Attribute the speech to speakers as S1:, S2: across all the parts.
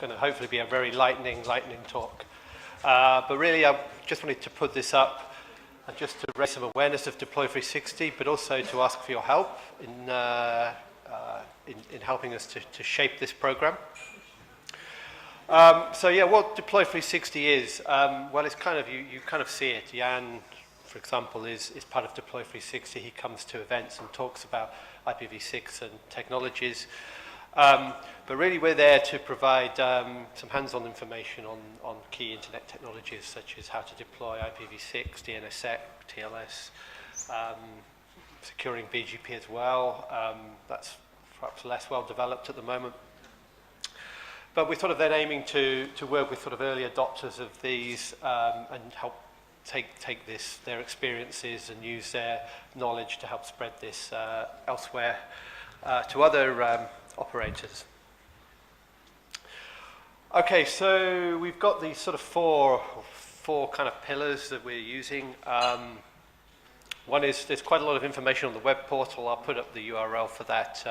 S1: going to hopefully be a very lightning talk. But really, I just wanted to put this up just to raise some awareness of Deploy360, but also to ask for your help in helping us to shape this program. So yeah, what Deploy360 is, well, it's kind of, you kind of see it. Jan, for example, is part of Deploy360. He comes to events and talks about IPv6 and technologies. But really we're there to provide some hands-on information on key internet technologies such as how to deploy IPv6, DNSSEC, TLS, securing BGP as well. That's perhaps less well developed at the moment. But we're sort of then aiming to work with sort of early adopters of these and help take their experiences and use their knowledge to help spread this elsewhere to other operators. Okay, so we've got these sort of four kind of pillars that we're using. One is there's quite a lot of information on the web portal. I'll put up the URL for that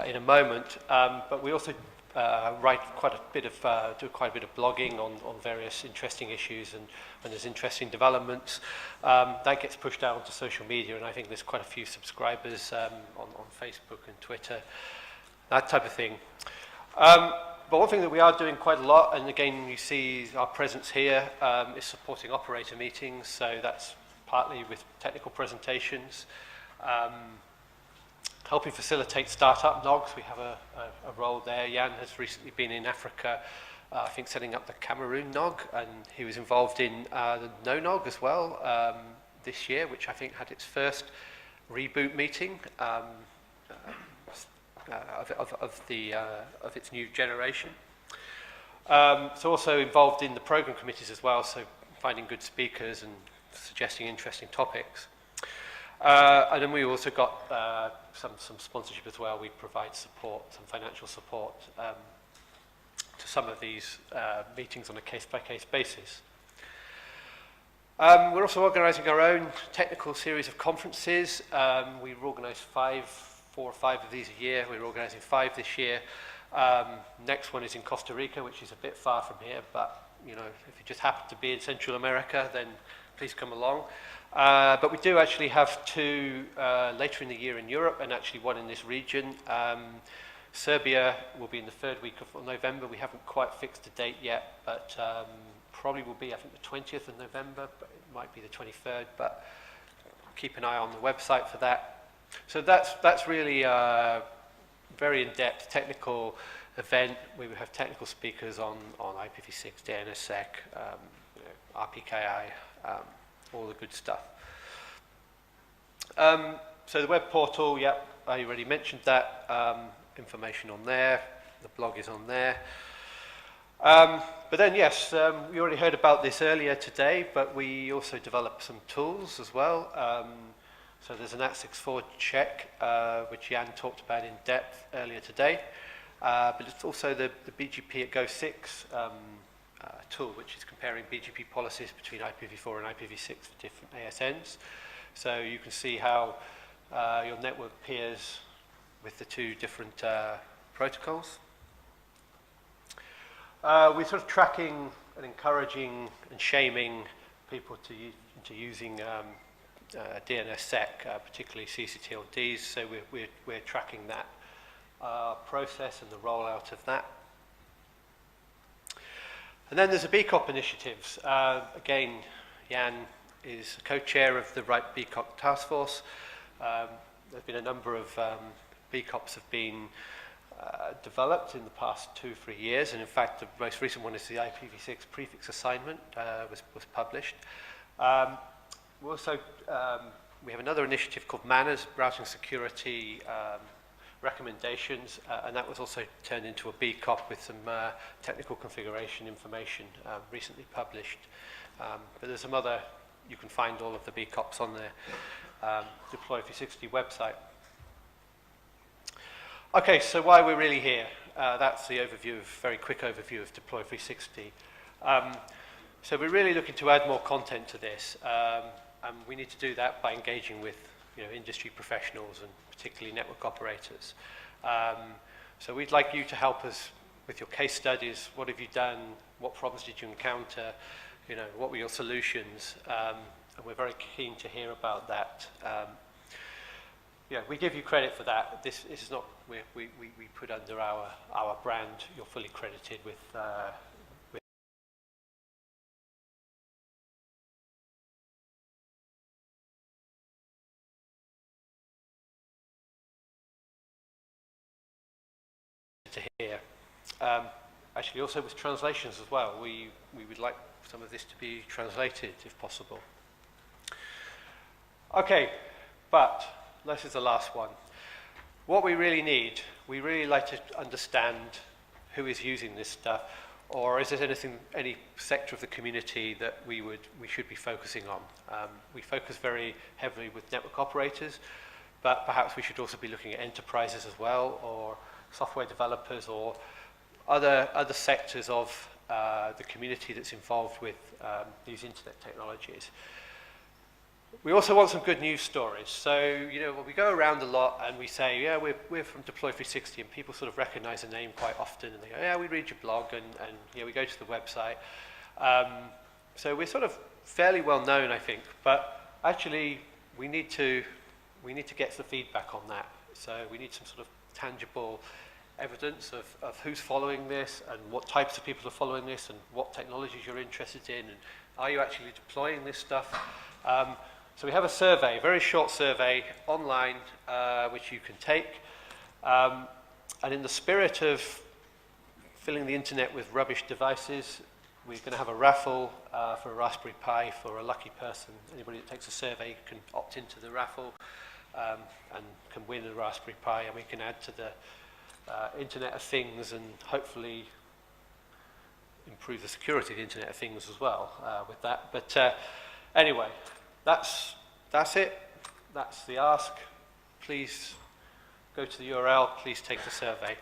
S1: in a moment. But we also do quite a bit of blogging on various interesting issues, and when there's interesting developments, that gets pushed out onto social media, and I think there's quite a few subscribers on Facebook and Twitter, that type of thing. But one thing that we are doing quite a lot, and again you see our presence here, is supporting operator meetings, so that's partly with technical presentations. Helping facilitate startup NOGs, we have a role there. Jan has recently been in Africa, I think setting up the Cameroon NOG, and he was involved in the No NOG as well this year, which I think had its first reboot meeting of its new generation. So also involved in the program committees as well, so finding good speakers and suggesting interesting topics. And then we also got some sponsorship as well. We provide support, some financial support to some of these meetings on a case-by-case basis. We're also organising our own technical series of conferences. We organise 4 or 5 of these a year. We're organising 5 this year. Next one is in Costa Rica, which is a bit far from here, but you know, if you just happen to be in Central America, then please come along. But we do actually have 2 later in the year in Europe, and actually one in this region. Serbia will be in the 3rd week of November. We haven't quite fixed a date yet, but probably will be, I think, the 20th of November, but it might be the 23rd, but keep an eye on the website for that. So that's really a very in-depth technical event. We will have technical speakers on IPv6, DNSSEC, RPKI, all the good stuff. So the web portal, yep, I already mentioned that. Information on there, the blog is on there. But then yes, we already heard about this earlier today, but we also developed some tools as well. So there's an AT64 check, which Jan talked about in depth earlier today. But it's also the BGP at Go6 tool, which is comparing BGP policies between IPv4 and IPv6 for different ASNs. So you can see how your network peers with the 2 different protocols. We're sort of tracking and encouraging and shaming people into using DNSSEC, particularly CCTLDs, so we're tracking that process and the rollout of that. And then there's the BCOP initiatives. Again, Jan is co-chair of the Right BCOP Task Force. There's been a number of BCOPs have been developed in the past 2-3 years, and in fact the most recent one is the IPv6 prefix assignment, was published. We also we have another initiative called Manners, Browsing Security Recommendations, and that was also turned into a BCOP with some technical configuration information recently published. But there's some other, you can find all of the BCOPs on the Deploy360 website. Okay, so why we're really here. That's the overview, very quick overview of Deploy360. So we're really looking to add more content to this, and we need to do that by engaging with industry professionals and particularly network operators. So we'd like you to help us with your case studies. What have you done? What problems did you encounter? You know, what were your solutions? And we're very keen to hear about that. Yeah, we give you credit for that. This is not, we put under our brand. You're fully credited with to hear. Actually, also with translations as well, we would like some of this to be translated if possible. Okay, but this is the last one. What we really need, we really like to understand who is using this stuff, or is there any sector of the community that we should be focusing on? We focus very heavily with network operators, but perhaps we should also be looking at enterprises as well, or software developers, or other sectors of the community that's involved with these internet technologies. We also want some good news stories. So, you know, when we go around a lot and we say, yeah, we're from Deploy360, and people sort of recognize the name quite often, and they go, yeah, we read your blog, and yeah, we go to the website. So we're sort of fairly well known, I think, but actually we need to get the feedback on that. So we need some sort of tangible evidence of who's following this, and what types of people are following this, and what technologies you're interested in, and are you actually deploying this stuff? So we have a survey, a very short survey online, which you can take. And in the spirit of filling the internet with rubbish devices, we're going to have a raffle for a Raspberry Pi for a lucky person. Anybody that takes a survey can opt into the raffle and can win a Raspberry Pi, and we can add to the Internet of Things, and hopefully improve the security of the Internet of Things as well with that. But anyway, that's it. That's the ask. Please go to the URL. Please take the survey.